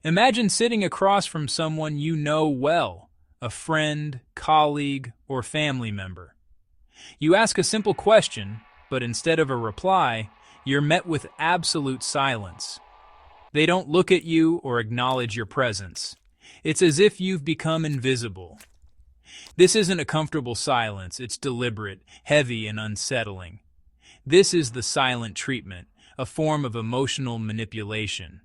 Imagine sitting across from someone you know well, a friend, colleague, or family member. You ask a simple question, but instead of a reply, you're met with absolute silence. They don't look at you or acknowledge your presence. It's as if you've become invisible. This isn't a comfortable silence, it's deliberate, heavy, and unsettling. This is the silent treatment, a form of emotional manipulation.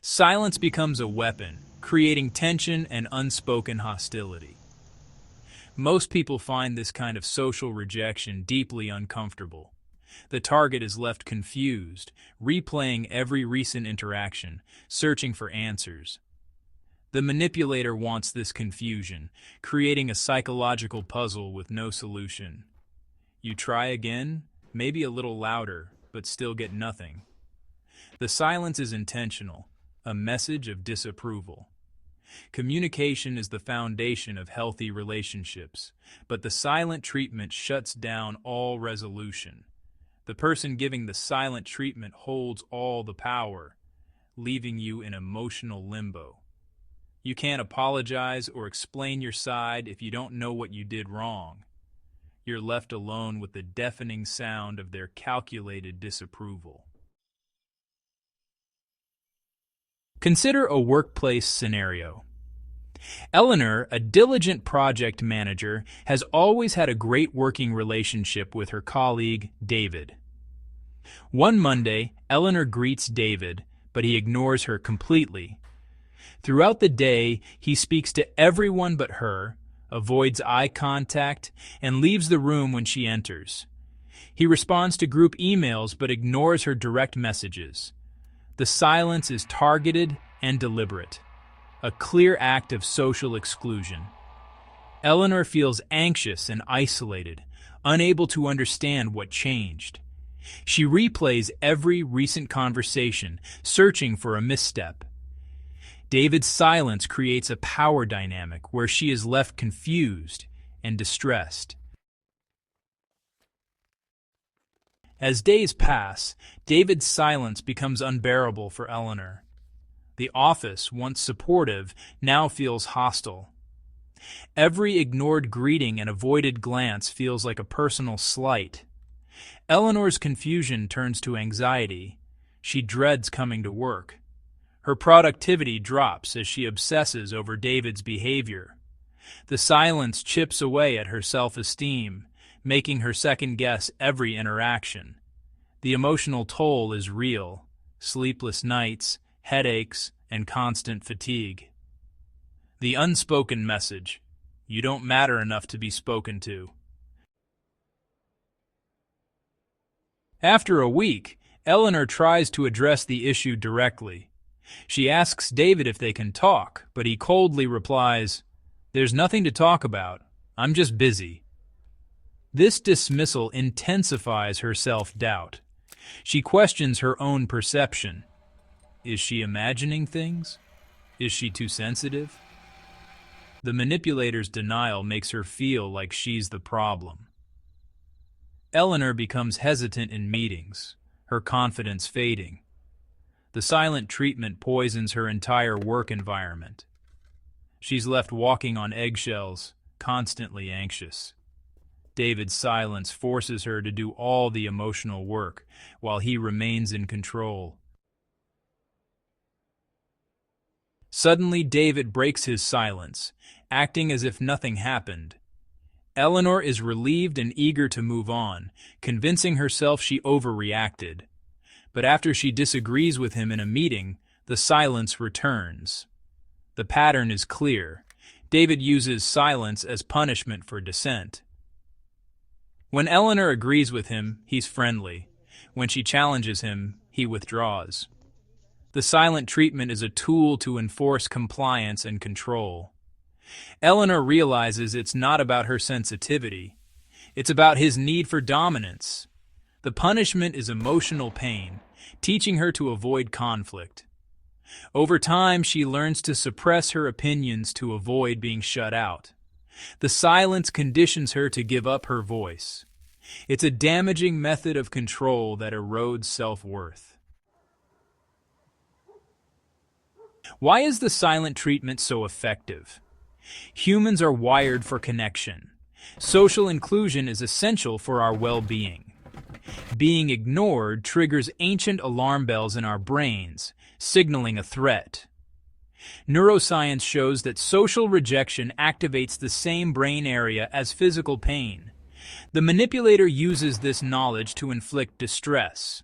Silence becomes a weapon, creating tension and unspoken hostility. Most people find this kind of social rejection deeply uncomfortable. The target is left confused, replaying every recent interaction, searching for answers. The manipulator wants this confusion, creating a psychological puzzle with no solution. You try again, maybe a little louder, but still get nothing. The silence is intentional, a message of disapproval. Communication is the foundation of healthy relationships, but the silent treatment shuts down all resolution. The person giving the silent treatment holds all the power, leaving you in emotional limbo. You can't apologize or explain your side if you don't know what you did wrong. You're left alone with the deafening sound of their calculated disapproval. Consider a workplace scenario. Eleanor, a diligent project manager, has always had a great working relationship with her colleague, David. One Monday, Eleanor greets David, but he ignores her completely. Throughout the day, he speaks to everyone but her, avoids eye contact, and leaves the room when she enters. He responds to group emails but ignores her direct messages. The silence is targeted and deliberate, a clear act of social exclusion. Eleanor feels anxious and isolated, unable to understand what changed. She replays every recent conversation, searching for a misstep. David's silence creates a power dynamic where she is left confused and distressed. As days pass, David's silence becomes unbearable for Eleanor. The office, once supportive, now feels hostile. Every ignored greeting and avoided glance feels like a personal slight. Eleanor's confusion turns to anxiety. She dreads coming to work. Her productivity drops as she obsesses over David's behavior. The silence chips away at her self-esteem, making her second-guess every interaction. The emotional toll is real: sleepless nights, headaches, and constant fatigue. The unspoken message: you don't matter enough to be spoken to. After a week, Eleanor tries to address the issue directly. She asks David if they can talk, but he coldly replies, "There's nothing to talk about. I'm just busy." This dismissal intensifies her self-doubt. She questions her own perception. Is she imagining things? Is she too sensitive? The manipulator's denial makes her feel like she's the problem. Eleanor becomes hesitant in meetings, her confidence fading. The silent treatment poisons her entire work environment. She's left walking on eggshells, constantly anxious. David's silence forces her to do all the emotional work, while he remains in control. Suddenly, David breaks his silence, acting as if nothing happened. Eleanor is relieved and eager to move on, convincing herself she overreacted. But after she disagrees with him in a meeting, the silence returns. The pattern is clear. David uses silence as punishment for dissent. When Eleanor agrees with him, he's friendly. When she challenges him, he withdraws. The silent treatment is a tool to enforce compliance and control. Eleanor realizes it's not about her sensitivity. It's about his need for dominance. The punishment is emotional pain, teaching her to avoid conflict. Over time, she learns to suppress her opinions to avoid being shut out. The silence conditions her to give up her voice. It's a damaging method of control that erodes self-worth. Why is the silent treatment so effective? Humans are wired for connection. Social inclusion is essential for our well-being. Being ignored triggers ancient alarm bells in our brains, signaling a threat. Neuroscience shows that social rejection activates the same brain area as physical pain. The manipulator uses this knowledge to inflict distress.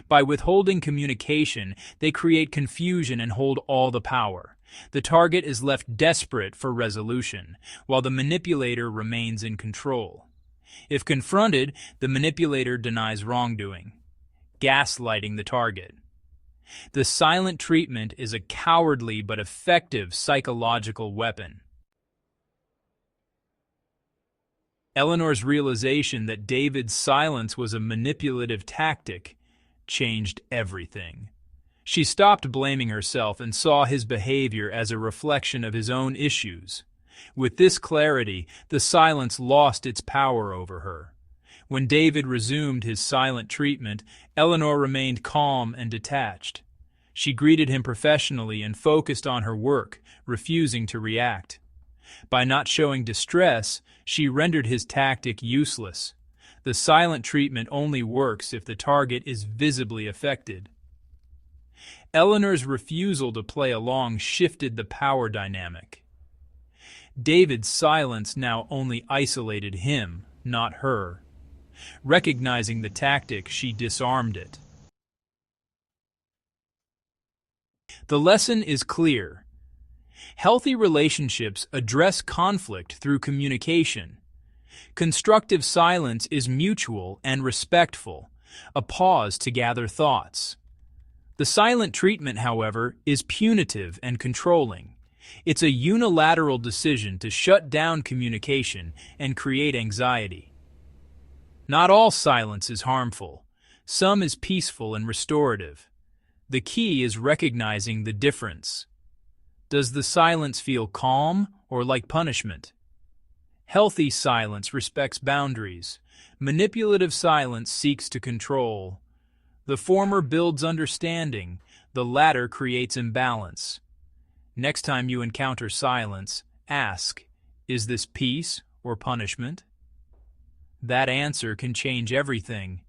By withholding communication, they create confusion and hold all the power. The target is left desperate for resolution, while the manipulator remains in control. If confronted, the manipulator denies wrongdoing, gaslighting the target. The silent treatment is a cowardly but effective psychological weapon. Eleanor's realization that David's silence was a manipulative tactic changed everything. She stopped blaming herself and saw his behavior as a reflection of his own issues. With this clarity, the silence lost its power over her. When David resumed his silent treatment, Eleanor remained calm and detached. She greeted him professionally and focused on her work, refusing to react. By not showing distress, she rendered his tactic useless. The silent treatment only works if the target is visibly affected. Eleanor's refusal to play along shifted the power dynamic. David's silence now only isolated him, not her. Recognizing the tactic, she disarmed it. The lesson is clear. Healthy relationships address conflict through communication. Constructive silence is mutual and respectful, a pause to gather thoughts. The silent treatment, however, is punitive and controlling. It's a unilateral decision to shut down communication and create anxiety. Not all silence is harmful. Some is peaceful and restorative. The key is recognizing the difference. Does the silence feel calm or like punishment? Healthy silence respects boundaries. Manipulative silence seeks to control. The former builds understanding, the latter creates imbalance. Next time you encounter silence, ask, is this peace or punishment? That answer can change everything.